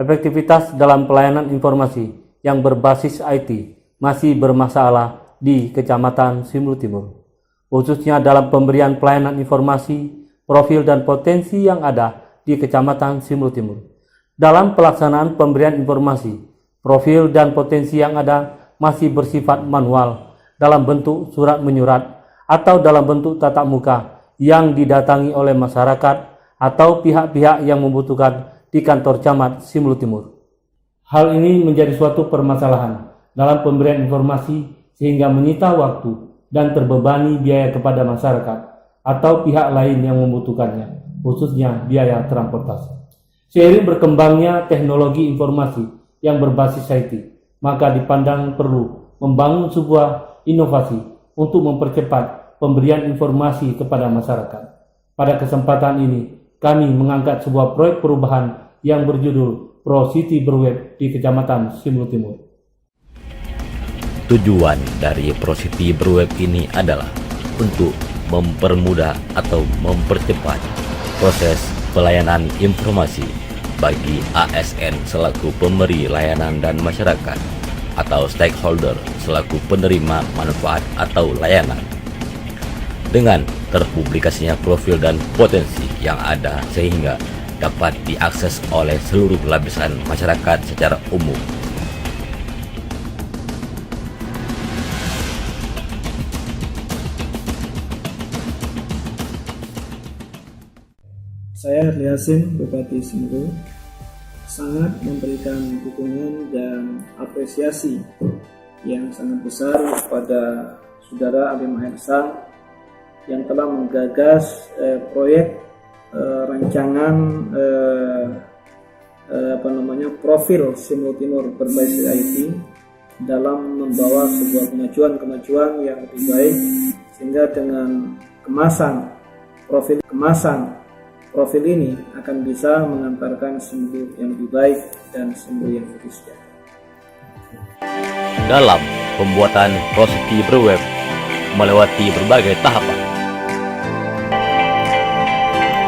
efektivitas dalam pelayanan informasi yang berbasis IT masih bermasalah di Kecamatan Simelu Timur, khususnya dalam pemberian pelayanan informasi, profil dan potensi yang ada di Kecamatan Simelu Timur. Dalam pelaksanaan pemberian informasi, profil dan potensi yang ada masih bersifat manual dalam bentuk surat menyurat atau dalam bentuk tatap muka yang didatangi oleh masyarakat atau pihak-pihak yang membutuhkan di kantor camat Simelu Timur. Hal ini menjadi suatu permasalahan dalam pemberian informasi sehingga menyita waktu dan terbebani biaya kepada masyarakat atau pihak lain yang membutuhkannya, khususnya biaya transportasi. Seiring berkembangnya teknologi informasi yang berbasis IT, maka dipandang perlu membangun sebuah inovasi untuk mempercepat pemberian informasi kepada masyarakat. Pada kesempatan ini, kami mengangkat sebuah proyek perubahan yang berjudul Pro City Berweb di Kecamatan Simelu Timur. Tujuan dari Pro City Berweb ini adalah untuk mempermudah atau mempercepat proses pelayanan informasi bagi ASN selaku pemberi layanan dan masyarakat atau stakeholder selaku penerima manfaat atau layanan. Dengan terpublikasinya profil dan potensi yang ada sehingga dapat diakses oleh seluruh lapisan masyarakat secara umum. Saya Herli Yasin, Bupati Simelu, sangat memberikan dukungan dan apresiasi yang sangat besar kepada Saudara Ali Mahersa yang telah menggagas proyek rancangan profil Simelu Timur berbasis IT dalam membawa sebuah kemajuan yang lebih baik, sehingga dengan profil ini akan bisa mengantarkan Simelu yang lebih baik dan Simelu yang lebih sejahtera. Dalam pembuatan Pro City Berweb melewati berbagai tahapan,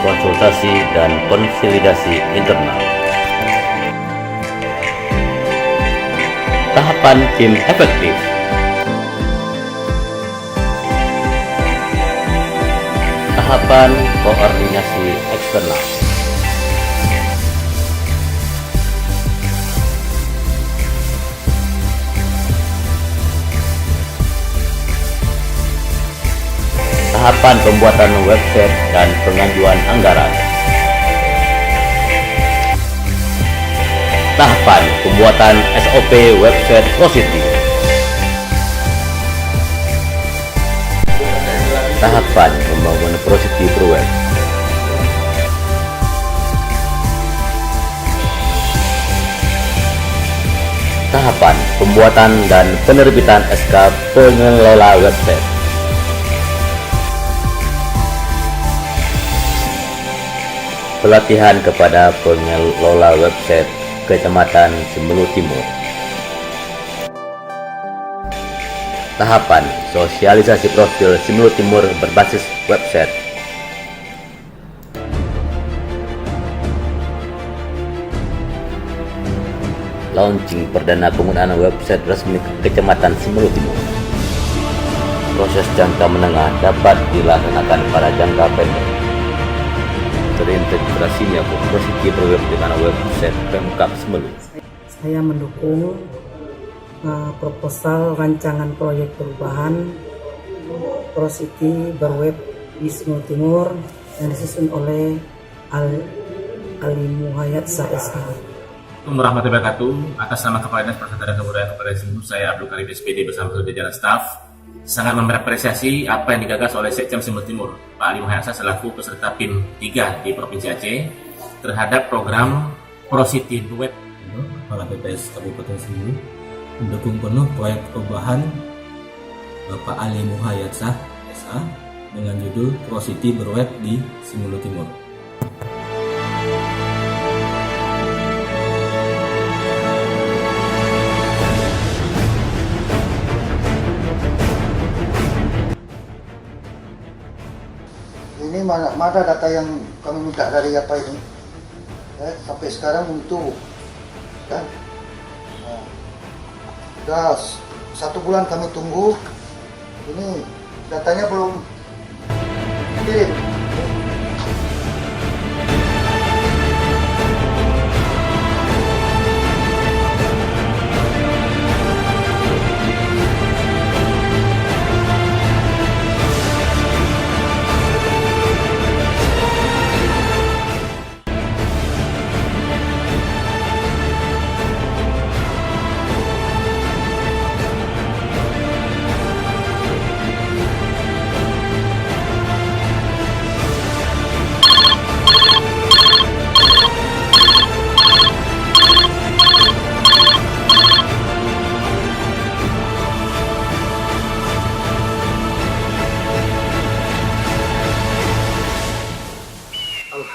konsultasi dan konsolidasi internal, tahapan tim efektif, tahapan koordinasi eksternal, tahapan pembuatan website dan pengajuan anggaran, tahapan pembuatan SOP website Pro City, tahapan pembangunan Pro City Berweb, tahapan pembuatan dan penerbitan SK pengelola website, pelatihan kepada pengelola website Kecamatan Simelu Timur, tahapan sosialisasi profil Simelu Timur berbasis website, launching perdana penggunaan website resmi Kecamatan Simelu Timur. Proses jangka menengah dapat dilaksanakan pada jangka pendek. Terintegrasinya Pro City Berweb dengan website Pemkab Simelu. Saya mendukung proposal rancangan proyek perubahan Pro City Berweb di Simelu Timur yang disusun oleh Ali Muhayyatsa SH. Assalamualaikum warahmatullahi wabarakatuh. Atas nama Kepala Dinas Pariwisata dan Kebudayaan Kabupaten Simelu, saya Abdul Karim SPD bersama seluruh jajaran staf sangat mengapresiasi apa yang digagas oleh Sekcam Simelu Timur, Pak Ali Muhayyatsa selaku peserta PIM 3 di Provinsi Aceh terhadap program Pro City Berweb. Kepala BPS Kabupaten Simelu mendukung penuh proyek perubahan Bapak Ali Muhayyatsa SA dengan judul Pro City Berweb di Simelu Timur. Ini mana data yang kami minta dari apa ini? Sampai sekarang untuk kan. Nah, sudah 1 bulan kami tunggu, ini datanya belum kirim.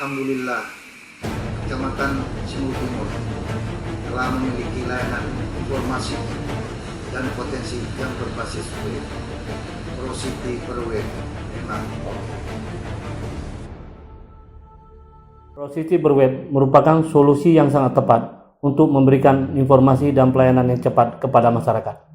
Alhamdulillah, Kecamatan Simul Timur telah memiliki layanan informasi dan potensi yang berbasis web, ProCity berweb. ProCity berweb merupakan solusi yang sangat tepat untuk memberikan informasi dan pelayanan yang cepat kepada masyarakat.